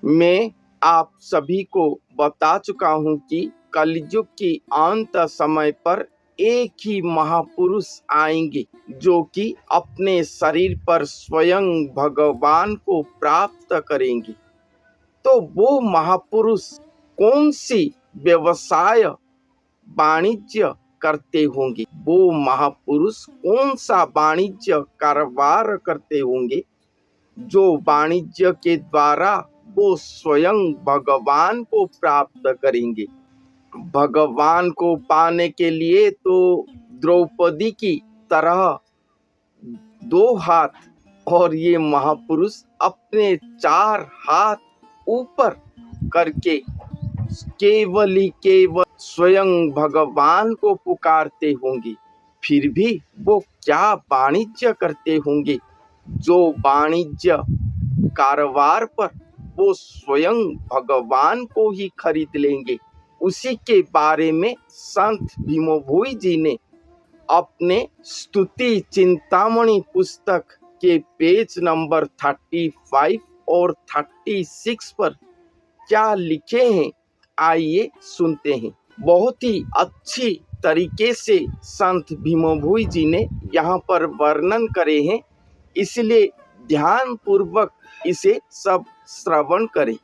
मैं आप सभी को बता चुका हूँ कि कलयुग की अंत समय पर एक ही महापुरुष आएंगे जो कि अपने शरीर पर स्वयं भगवान को प्राप्त करेंगे। तो वो महापुरुष कौन सी व्यवसाय वाणिज्य करते होंगे? वो महापुरुष कौन सा वाणिज्य कारोबार करते होंगे जो वाणिज्य के द्वारा वो स्वयं भगवान को प्राप्त करेंगे? भगवान को पाने के लिए तो द्रौपदी की तरह 2 हाथ और ये महापुरुष अपने 4 हाथ ऊपर करके केवल स्वयं भगवान को पुकारते होंगे। फिर भी वो क्या वाणिज्य करते होंगे जो वाणिज्य कारोबार पर वो स्वयं भगवान को ही खरीद लेंगे? उसी के बारे में संत भीमभोई जी ने अपने स्तुति चिंतामणि पुस्तक के पेज नंबर 35 और 36 पर क्या लिखे हैं, आइए सुनते हैं। बहुत ही अच्छी तरीके से संत भीमभोई जी ने यहाँ पर वर्णन करे हैं, इसलिए ध्यान पूर्वक इसे सब श्रवण करें।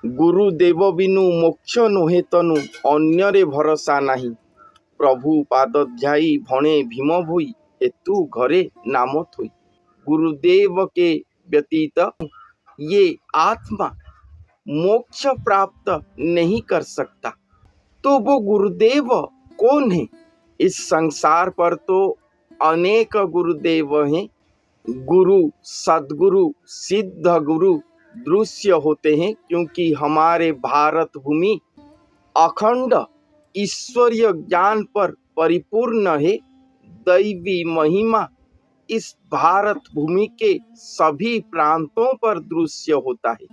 गुरुदेव बिनु मोक्ष नोहे तनु अन्यरे भरोसा नहीं, प्रभु पादध्यायी भणे भीमभोई हेतु घरे नाम थोई। गुरुदेव के व्यतीत ये आत्मा मोक्ष प्राप्त नहीं कर सकता। तो वो गुरुदेव कौन है? इस संसार पर तो अनेक गुरुदेव हैं। गुरु, सद्गुरु, सिद्ध गुरु दृश्य होते हैं, क्योंकि हमारे भारत भूमि अखंड ईश्वरीय ज्ञान पर परिपूर्ण है। दैवी महिमा इस भारत भूमि के सभी प्रांतों पर दृश्य होता है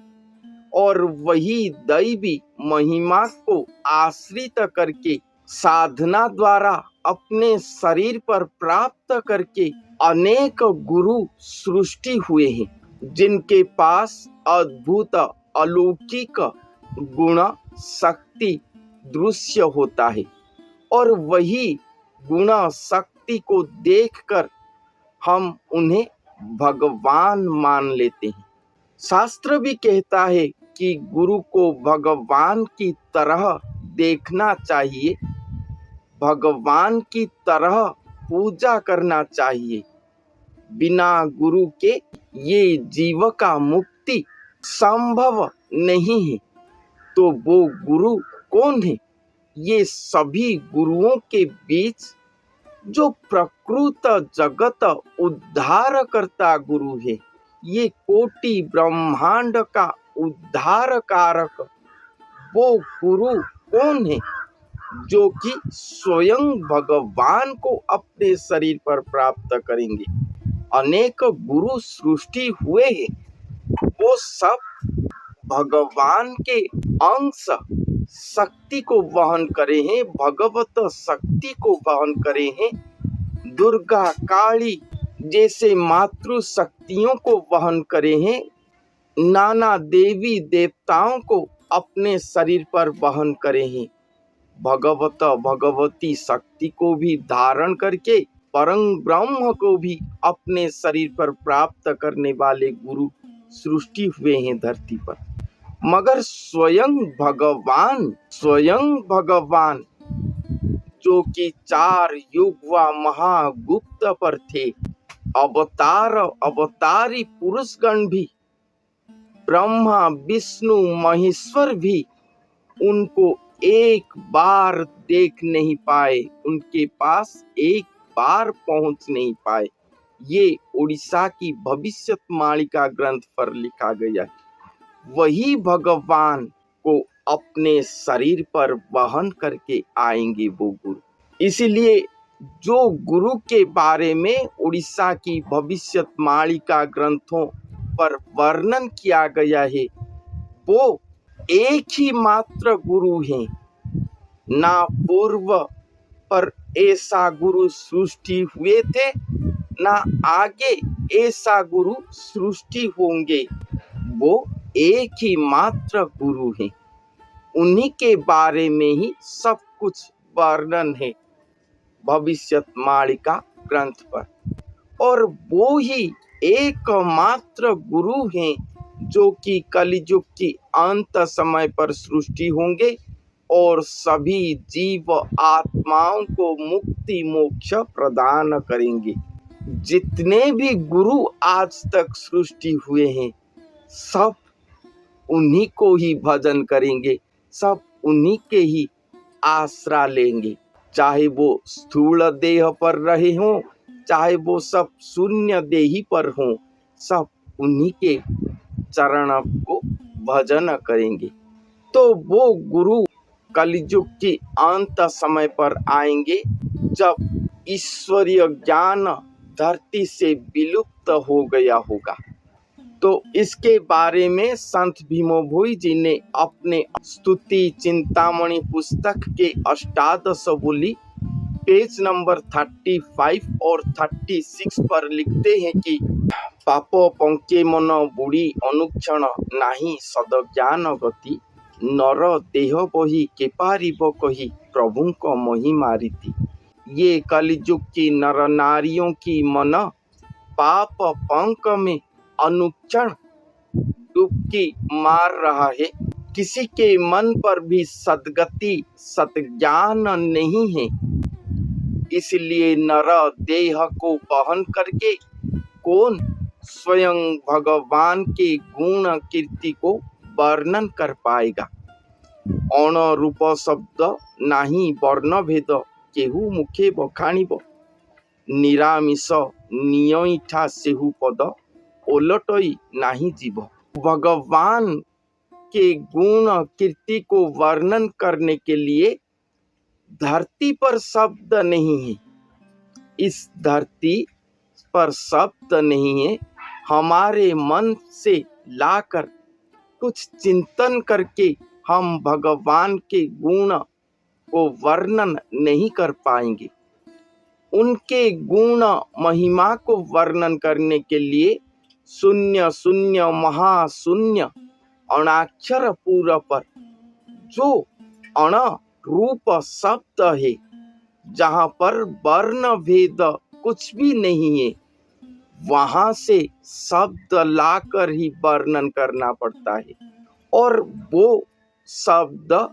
और वही दैवी महिमा को आश्रित करके साधना द्वारा अपने शरीर पर प्राप्त करके अनेक गुरु सृष्टि हुए हैं, जिनके पास अद्भुत अलौकिक गुण शक्ति दृश्य होता है और वही गुण शक्ति को देखकर हम उन्हें भगवान मान लेते हैं। शास्त्र भी कहता है कि गुरु को भगवान की तरह देखना चाहिए, भगवान की तरह पूजा करना चाहिए। बिना गुरु के ये जीव का मुक्ति संभव नहीं है। तो वो गुरु कौन है? ये सभी गुरुओं के बीच जो प्रकृत जगत उद्धार करता गुरु है, ये कोटि ब्रह्मांड का उद्धार कारक वो गुरु कौन है जो कि स्वयं भगवान को अपने शरीर पर प्राप्त करेंगे? अनेक गुरु सृष्टि हुए हैं, वो सब भगवान के अंश शक्ति को वहन करे हैं, भगवत शक्ति को वहन करे हैं। दुर्गा, काली जैसे मातृ शक्तियों को वहन करे हैं, नाना देवी देवताओं को अपने शरीर पर वहन करे हैं। भगवत भगवती शक्ति को भी धारण करके परम ब्रह्म को भी अपने शरीर पर प्राप्त करने वाले गुरु सृष्टि हुए हैं धरती पर। मगर स्वयं भगवान जो कि 4 युग व महागुप्त पर थे, अवतारी पुरुषगण भी, ब्रह्मा विष्णु महेश्वर भी उनको एक बार देख नहीं पाए, उनके पास एक बार पहुंच नहीं पाए। ये उड़ीसा की भविष्यवाणी ग्रंथ पर लिखा गया है। वही भगवान को अपने शरीर पर वहन करके आएंगे वो गुरु। इसलिए जो गुरु के बारे में उड़ीसा की भविष्यवाणी ग्रंथों पर वर्णन किया गया है, वो एक ही मात्र गुरु हैं। ना पूर्व पर ऐसा गुरु सृष्टि हुए थे, ना आगे ऐसा गुरु सृष्टि होंगे। वो एक ही मात्र गुरु हैं। उन्हीं के बारे में ही सब कुछ वर्णन है भविष्यवाणी का ग्रंथ पर। और वो ही एकमात्र गुरु हैं जो कि कलियुग की अंत समय पर सृष्टि होंगे और सभी जीव आत्माओं को मुक्ति मोक्ष प्रदान करेंगे। जितने भी गुरु आज तक सृष्टि हुए हैं सब उन्हीं को ही भजन करेंगे, सब उन्हीं के ही आसरा लेंगे। चाहे वो स्थूल देह पर रहे हों, चाहे वो सब शून्य देही पर हों, सब उन्हीं के चरण को भजन करेंगे। तो वो गुरु कलियुग की अंत समय पर आएंगे जब ईश्वरीय ज्ञान धरती से विलुप्त हो गया होगा। तो इसके बारे में संत भीमभोई जी ने अपने स्तुति चिंतामणि पुस्तक के अष्टादश बोली पेज नंबर 35 और 36 पर लिखते हैं कि पाप पंके मन बुड़ी अनुक्षण नाही सदज्ञान गति नर देह बही के पारिब कही प्रभु को महिमा रीति। ये कलियुग की नर नारियों की मन पाप पंक में अनुक्षण डुबकी मार रहा है। किसी के मन पर भी सद्गति सद्ज्ञान नहीं है। इसलिए नर देह को वहन करके कौन स्वयं भगवान के गुण कीर्ति को वर्णन कर पाएगा। अण रूप शब्द नाही वर्ण भेद केहू मुखे बखाणिब निरामिष नियठा सेहू पद ओलटई नाही जीव। भगवान के गुण कीर्ति को वर्णन करने के लिए धरती पर शब्द नहीं है। इस धरती पर शब्द नहीं है। हमारे मन से लाकर कुछ चिंतन करके हम भगवान के गुण को वर्णन नहीं कर पाएंगे। उनके गुण महिमा को वर्णन करने के लिए शून्य शून्य महाशून्य अणाक्षर पूरा पर जो अण रूप शब्द है, जहाँ पर वर्ण भेद कुछ भी नहीं है, वहां से शब्द लाकर ही वर्णन करना पड़ता है। और वो शब्द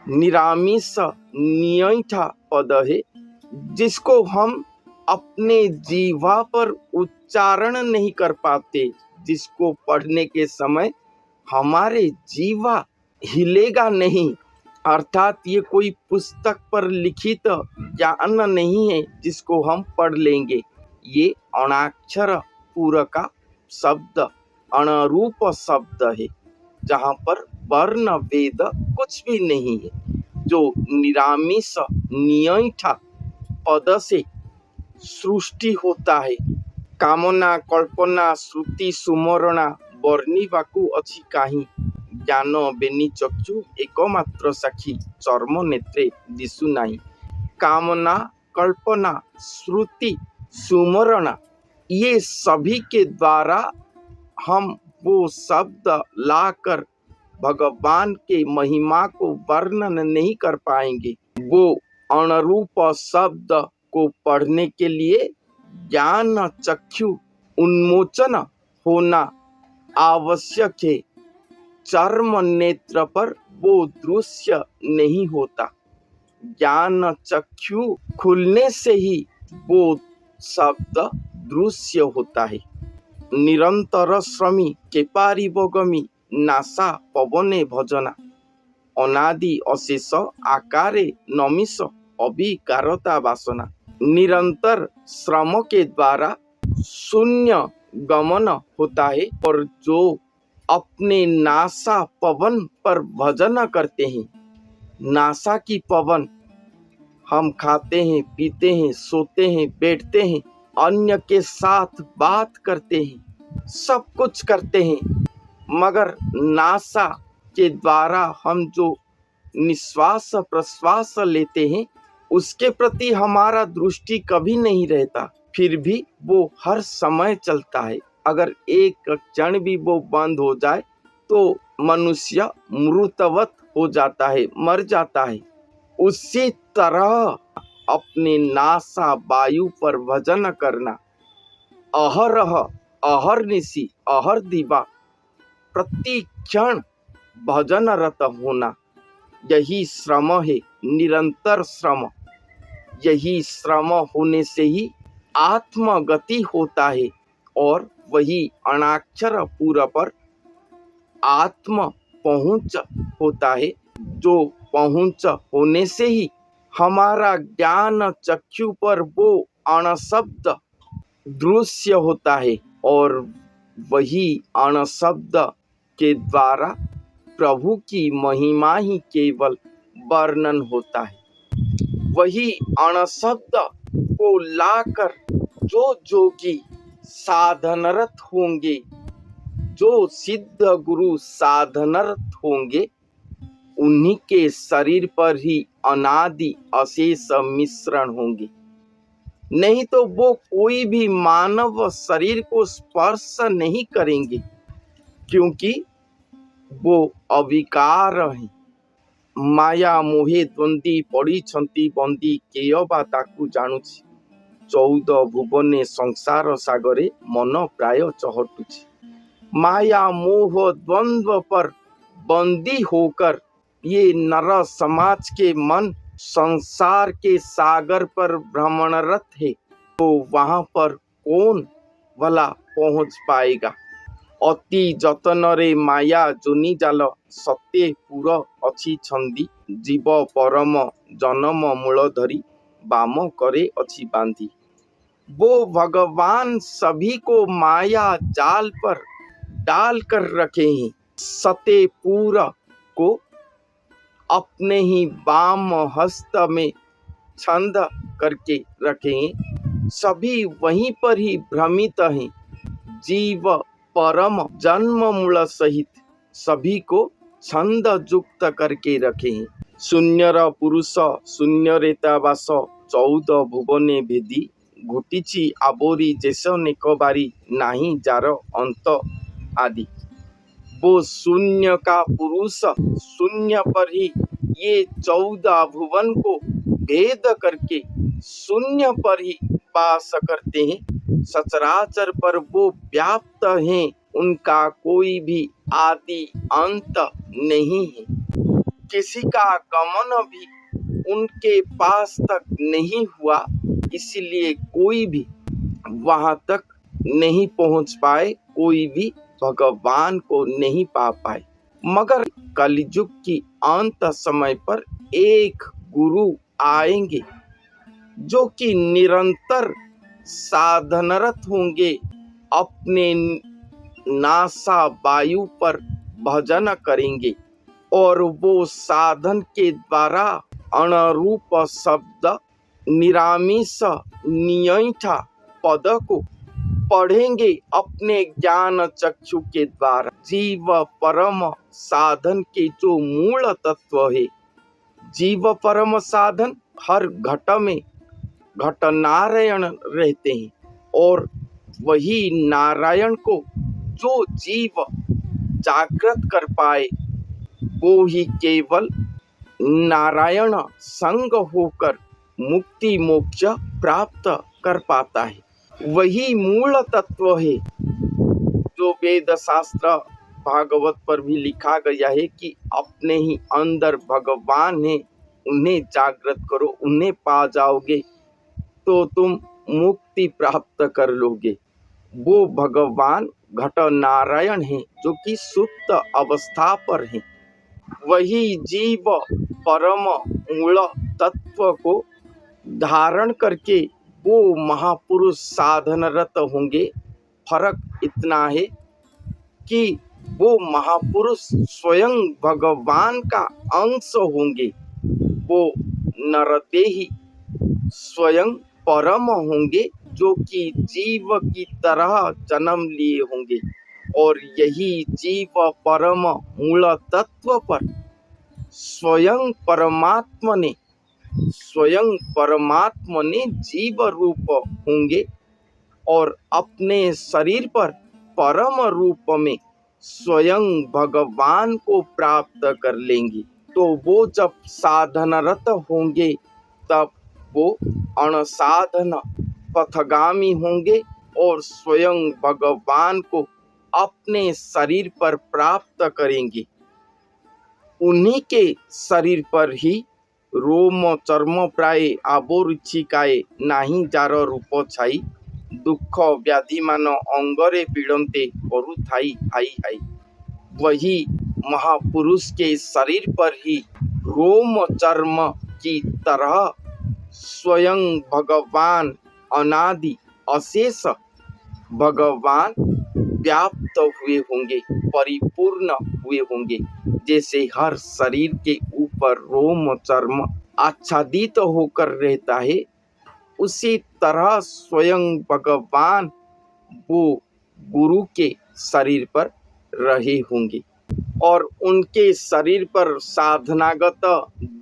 निरामिष नियठा पद है जिसको हम अपने जीवा पर उच्चारण नहीं कर पाते, जिसको पढ़ने के समय हमारे जीवा हिलेगा नहीं। अर्थात ये कोई पुस्तक पर लिखित ज्ञान नहीं है जिसको हम पढ़ लेंगे। ये अणाक्षर पूरा का शब्द अणरूप शब्द है जहाँ पर वर्ण वेद कुछ भी नहीं है, जो निरामिष नियठा पद से सृष्टि होता है। कामना कल्पना श्रुति सुमरणा वर्णिबाकु अछि काहि ज्ञान बेनी चक्षु एकमात्र साक्षी चर्म नेत्रे दिशु नाही। कामना कल्पना श्रुति सुमरणा ये सभी के द्वारा हम वो शब्द लाकर भगवान के महिमा को वर्णन नहीं कर पाएंगे। वो अणरूप शब्द को पढ़ने के लिए ज्ञान चक्षु उन्मोचन होना आवश्यक है। चर्म नेत्र पर वो दृश्य नहीं होता। ज्ञान चक्षु खुलने से ही वो शब्द दृश्य होता है। निरंतर श्रमी के पारिबगमी नासा पवने भजना अनादि अशेष आकारे नमिष अभिकारता वासना। निरंतर श्रम के द्वारा शून्य गमन होता है और जो अपने नासा पवन पर भजन करते हैं। नासा की पवन हम खाते हैं, पीते हैं, सोते हैं, बैठते हैं, अन्य के साथ बात करते हैं, सब कुछ करते हैं, मगर नासा के द्वारा हम जो निश्वास प्रश्वास लेते हैं उसके प्रति हमारा दृष्टि कभी नहीं रहता। फिर भी वो हर समय चलता है। अगर एक क्षण भी वो बंद हो जाए तो मनुष्य मृतवत हो जाता है, मर जाता है। उसी तरह अपने नासा वायु पर भजन करना, अहरह अहरनिशि अहर दिवा प्रति क्षण भजन रत होना, यही श्रम है, निरंतर श्रम। यही श्रम होने से ही आत्मगति होता है और वही अणाक्षर पूरा पर आत्म पहुंच होता है, जो पहुंच होने से ही हमारा ज्ञान चक्षु पर वो अणशब्द दृश्य होता है और वही अणशब्द के द्वारा प्रभु की महिमा ही केवल वर्णन होता है। वही अणशब्द को लाकर जो जोगी साधनरत होंगे, जो सिद्ध गुरु साधनरत होंगे, उन्हीं के शरीर पर ही अनादि अशेष मिश्रण होंगे। नहीं तो वो कोई भी मानव शरीर को स्पर्श नहीं करेंगे, क्योंकि वो अविकार हैं। माया मोहे द्वंदी पड़िछंती बंदी केय बा ताकू जानुछि, 14 भुवने संसार सागरे मन प्राय चहटुछि। माया मोह द्वंद्व पर बंदी होकर ये नर समाज के मन संसार के सागर पर भ्रमणरत है, तो वहां पर कौन भला पहुंच पाएगा। अति जतन रे माया जोनी जाल, सत्य पुर अछि छंदी, जीव परम जन्म मूल धरी बाम करे अछि बांधी। वो भगवान सभी को माया जाल पर डाल कर रखे हैं, सत्य पूरा को अपने ही वाम हस्त में छंद करके रखे हैं। सभी वहीं पर ही भ्रमित हैं। जीव परम जन्म मूल सहित सभी को छंद युक्त करके रखे हैं। शून्यर पुरुष शून्य रेता वास, 14 भुवने भेदी, घुटिची आबोरी जैस नेकबारी, नाही जार अंत आदि। वो शून्य का पुरुष शून्य पर ही ये 14 भुवन को भेद करके शून्य पर ही वास करते हैं। सचराचर पर वो व्याप्त हैं, उनका कोई भी आदि अंत नहीं है। किसी का गमन भी उनके पास तक नहीं हुआ, इसलिए कोई भी वहां तक नहीं पहुंच पाए, कोई भी भगवान को नहीं पा पाए। मगर कलयुग की अंत समय पर एक गुरु आएंगे जो कि निरंतर साधनरत होंगे, अपने नासा वायु पर भजन करेंगे और वो साधन के द्वारा अणरूप शब्द निरामिष नियंठा पद को पढ़ेंगे अपने ज्ञान चक्षु के द्वारा। जीव परम साधन के जो मूल तत्व है, जीव परम साधन हर घट में घट नारायण रहते हैं और वही नारायण को जो जीव जागृत कर पाए, वो ही केवल नारायण संग होकर मुक्ति मोक्ष प्राप्त कर पाता है। वही मूल तत्व है जो वेद शास्त्र भागवत पर भी लिखा गया है कि अपने ही अंदर भगवान है, उन्हें जागृत करो, उन्हें पा जाओगे तो तुम मुक्ति प्राप्त कर लोगे। वो भगवान घट नारायण है जो कि सुप्त अवस्था पर है। वही जीव परम मूल तत्व को धारण करके वो महापुरुष साधनरत होंगे। फर्क इतना है कि वो महापुरुष स्वयं भगवान का अंश होंगे, वो नरदेही स्वयं परम होंगे जो कि जीव की तरह जन्म लिए होंगे और यही जीव परम मूल तत्व पर स्वयं परमात्मा ने जीव रूप होंगे और अपने शरीर पर परम रूप में स्वयं भगवान को प्राप्त कर लेंगे। तो वो जब साधनरत होंगे तब वो अणसाधन पथगामी होंगे और स्वयं भगवान को अपने शरीर पर प्राप्त करेंगे। उन्हीं के शरीर पर ही रोम चर्म प्राय आबोरुचिकाए नाही जार रूप छाई दुख व्याधि मान अंगरे पीड़न्ते करुथाई हाई हाई। वही महापुरुष के शरीर पर ही रोम चर्म की तरह स्वयं भगवान अनादि अशेष भगवान व्याप्त हुए होंगे, परिपूर्ण हुए होंगे। जैसे हर शरीर के ऊपर रोम चर्म आच्छादित होकर रहता है, उसी तरह स्वयं भगवान वो गुरु के शरीर पर रहे होंगे और उनके शरीर पर साधनागत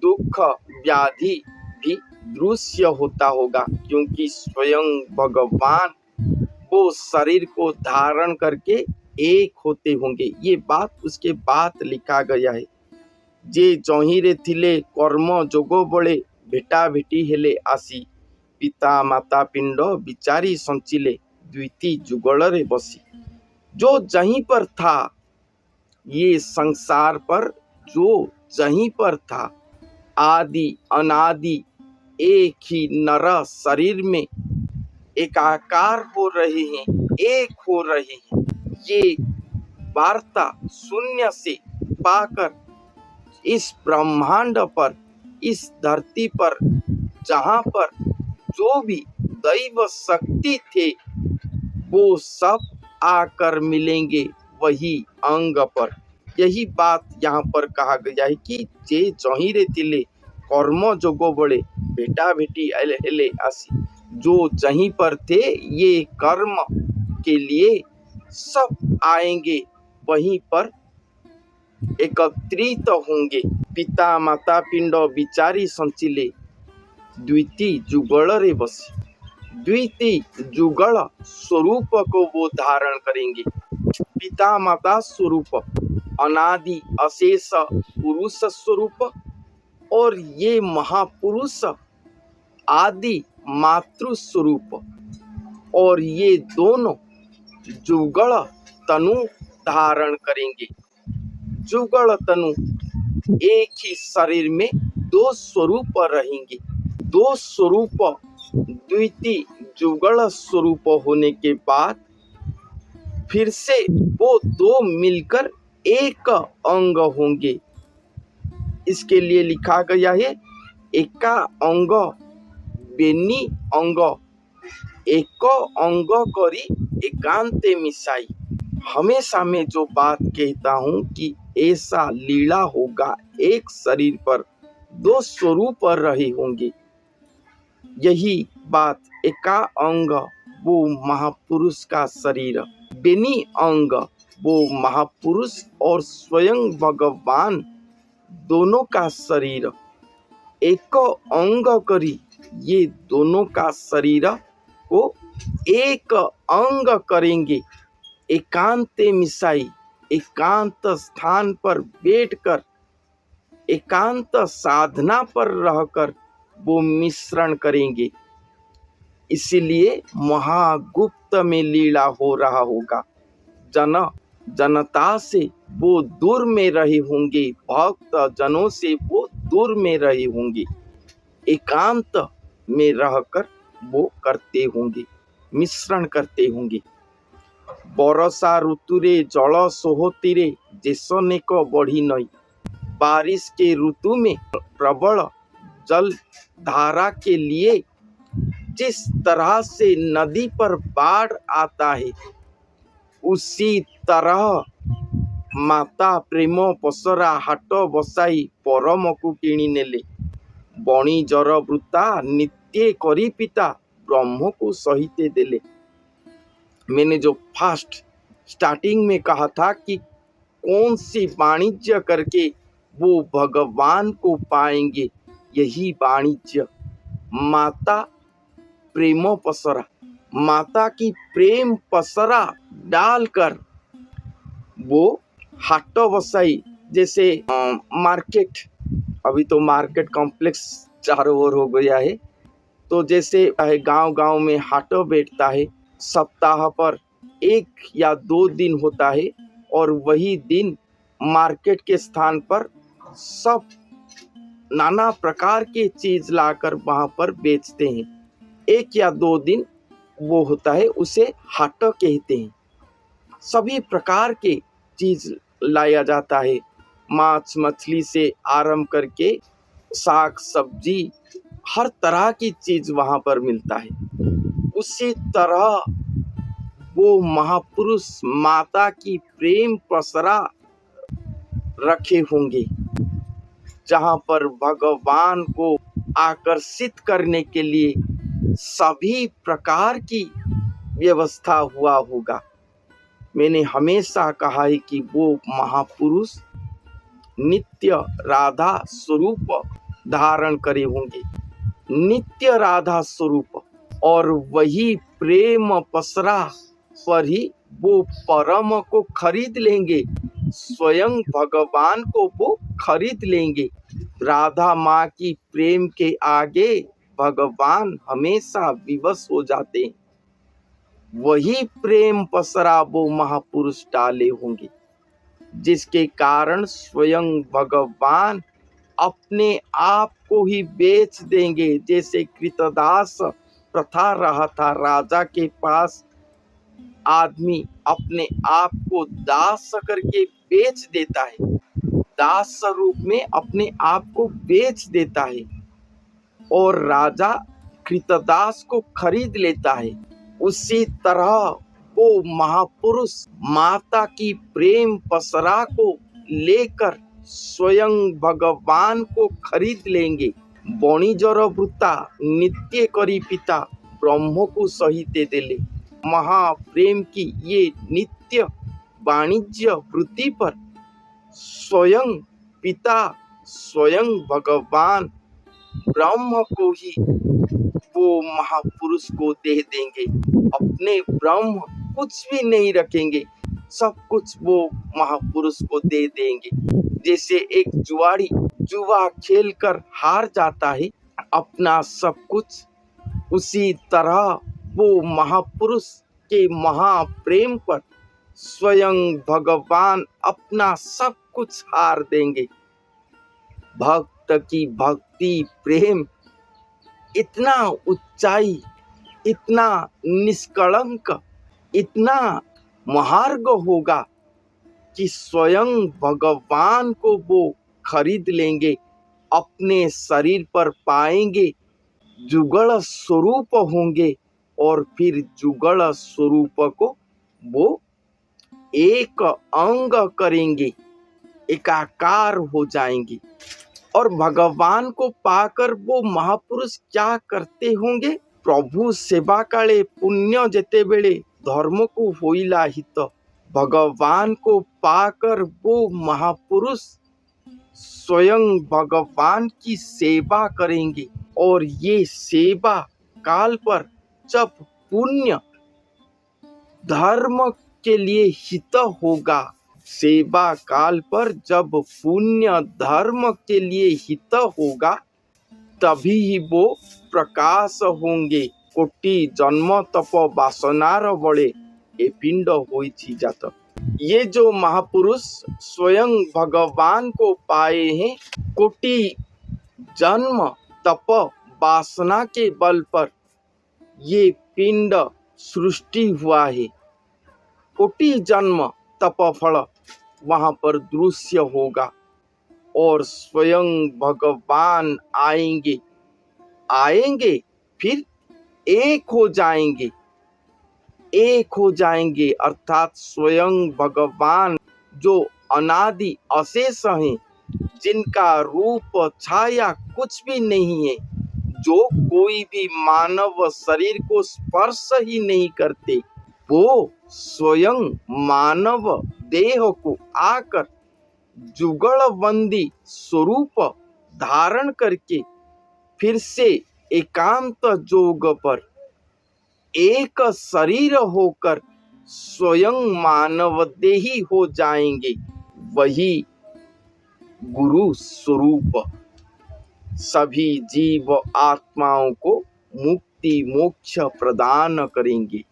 दुख व्याधि भी दृश्य होता होगा, क्योंकि स्वयं भगवान वो शरीर को धारण करके एक होते होंगे। ये बात उसके बाद लिखा गया है। जे जहिरे थिले कर्म जोग बड़े भेटा भेटी हेले आसी पिता माता पिंड विचारी संचिले द्विती जुगल रे बसी। जो जहीं पर था, ये संसार पर जो जहीं पर था, आदि अनादि एक ही नर शरीर में एकाकार हो रहे हैं, एक हो रहे हैं। ये वार्ता शून्य से पाकर इस ब्रह्मांड पर, इस धरती पर, जहाँ पर जो भी दैव शक्ति थे वो सब आकर मिलेंगे वही अंग पर। यही बात यहाँ पर कहा गया है कि जे जहिरे तिले कर्म जोगो बड़े भेटा भेटी हेले आसी। जो जहीं पर थे ये कर्म के लिए सब आएंगे, वहीं पर एकत्रित होंगे। पिता माता पिंड विचारी संचिले द्विती जुगल रे बसी। द्विती जुगल स्वरूप को वो धारण करेंगे। पिता माता स्वरूप, अनादि अशेष पुरुष स्वरूप, और ये महापुरुष आदि मातृ स्वरूप, और ये दोनों जुगल तनु धारण करेंगे। जुगल तनु एक ही शरीर में दो स्वरूप रहेंगे। दो स्वरूप द्वितीय जुगल स्वरूप होने के बाद फिर से वो दो मिलकर एक अंग होंगे। इसके लिए लिखा गया है एका अंग बेनी अंग एक अंग करी एकांते मिसाई। हमेशा मैं जो बात कहता हूँ कि ऐसा लीला होगा, एक शरीर पर दो स्वरूप रहे होंगे। यही बात एका अंग वो महापुरुष का शरीर, बेनी अंग वो महापुरुष और स्वयं भगवान दोनों का शरीर, एक अंग करी ये दोनों का शरीर को एक अंग करेंगे। एकांते मिसाई, एकांत स्थान पर बैठकर, एकांत साधना पर रहकर वो मिश्रण करेंगे। इसीलिए महागुप्त में लीला हो रहा होगा। जनता से वो दूर में रहे होंगे, भक्त जनों से वो दूर में रहे होंगे, एकांत में रहकर वो करते होंगे, मिश्रण करते होंगे। बरसा ऋतुरे जल सोहतीरे जेसनेक बढ़ी नई। बारिश के ऋतु में प्रबल जल धारा के लिए जिस तरह से नदी पर बाढ़ आता है, उसी तरह माता प्रेम पसरा हाट बसाई परम को किणी नेले। बणी जर वृता नित्य करी पिता ब्रह्म को सहिते देले। मैंने जो फर्स्ट स्टार्टिंग में कहा था कि कौन सी वाणिज्य करके वो भगवान को पाएंगे, यही वाणिज्य माता प्रेम पसरा, माता की प्रेम पसरा डालकर वो हाट बसाई, जैसे मार्केट, अभी तो मार्केट कॉम्प्लेक्स चारों ओर हो गया है। तो जैसे गांव गांव में हाट बैठता है, सप्ताह पर 1 या 2 दिन होता है, और वही दिन मार्केट के स्थान पर सब नाना प्रकार के चीज लाकर वहां पर बेचते हैं। 1 या 2 दिन वो होता है, उसे हाट कहते हैं। सभी प्रकार के चीज लाया जाता है, मांस मछली से आरंभ करके साग सब्जी, हर तरह की चीज वहां पर मिलता है। उसी तरह वो महापुरुष माता की प्रेम पसरा रखे होंगे, जहां पर भगवान को आकर्षित करने के लिए सभी प्रकार की व्यवस्था हुआ होगा। मैंने हमेशा कहा है कि वो महापुरुष नित्य राधा स्वरूप धारण करे होंगे, नित्य राधा स्वरूप, और वही प्रेम पसरा पर ही वो परम को खरीद लेंगे, स्वयं भगवान को वो खरीद लेंगे। राधा माँ की प्रेम के आगे भगवान हमेशा विवश हो जाते हैं। वही प्रेम पसरा वो महापुरुष डाले होंगे, जिसके कारण स्वयं भगवान अपने आप को ही बेच देंगे। जैसे कृतदास प्रथा रहा था, राजा के पास आदमी अपने आप को दास करके बेच देता है, दास रूप में अपने आप को बेच देता है, और राजा कृतदास को खरीद लेता है। उसी तरह वो महापुरुष माता की प्रेम पसरा को लेकर स्वयं भगवान को खरीद लेंगे। बणिजर वृत्ता नित्य करी पिता ब्रह्म को सहिते देले। महाप्रेम की ये नित्य वाणिज्य वृत्ति पर स्वयं पिता, स्वयं भगवान ब्रह्म को ही वो महापुरुष को दे देंगे। अपने ब्रह्म कुछ भी नहीं रखेंगे, सब कुछ वो महापुरुष को दे देंगे। जैसे एक जुआरी जुआ खेलकर हार जाता है अपना सब कुछ, उसी तरह वो महापुरुष के महाप्रेम पर स्वयं भगवान अपना सब कुछ हार देंगे। भक्त की भक्ति प्रेम इतना ऊंचाई, इतना निष्कलंक, इतना महार्ग होगा कि स्वयं भगवान को वो खरीद लेंगे, अपने शरीर पर पाएंगे, जुगल स्वरूप होंगे, और फिर जुगल स्वरूप को वो एक अंग करेंगे, एकाकार हो जाएंगे। और भगवान को पाकर वो महापुरुष क्या करते होंगे? प्रभु सेवा काले पुण्य जेते बेले धर्म को होइला हित। भगवान को पाकर वो महापुरुष स्वयं भगवान की सेवा करेंगे, और ये सेवा काल पर जब पुण्य धर्म के लिए हित होगा, सेवा काल पर जब पुण्य धर्म के लिए हित होगा, तभी ही वो प्रकाश होंगे। कोटि जन्म तप वासनार बड़े ए पिंड होइछि जात। ये जो महापुरुष स्वयं भगवान को पाए हैं, कोटि जन्म तप वासना के बल पर ये पिंड सृष्टि हुआ है। कोटि जन्म तप फल वहां पर दृश्य होगा, और स्वयं भगवान आएंगे, फिर एक हो जाएंगे, एक हो जाएंगे। अर्थात स्वयं भगवान जो अनादि अशेष हैं, जिनका रूप छाया कुछ भी नहीं है, जो कोई भी मानव शरीर को स्पर्श ही नहीं करते, वो स्वयं मानव देह को आकर जुगलबंदी स्वरूप धारण करके फिर से एकांत जोग पर एक शरीर होकर स्वयं मानवदेही हो जाएंगे। वही गुरु स्वरूप सभी जीव आत्माओं को मुक्ति मोक्ष प्रदान करेंगे।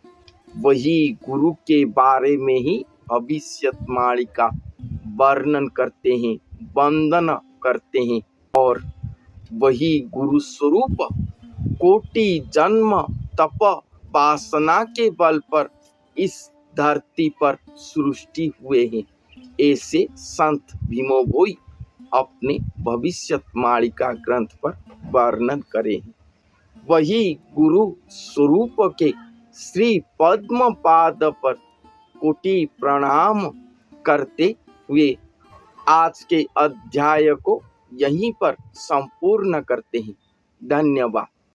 वही गुरु के बारे में ही भविष्यवाणी का वर्णन करते हैं, वंदन करते हैं। और वही गुरु स्वरूप कोटि जन्म तप वासना के बल पर इस धरती पर सृष्टि हुए हैं। ऐसे संत भीमो भोई अपने भविष्यवाणी का ग्रंथ पर वर्णन करे हैं। वही गुरु स्वरूप के श्री पद्म पाद पर कोटि प्रणाम करते हुए आज के अध्याय को यहीं पर संपूर्ण करते हैं। धन्यवाद।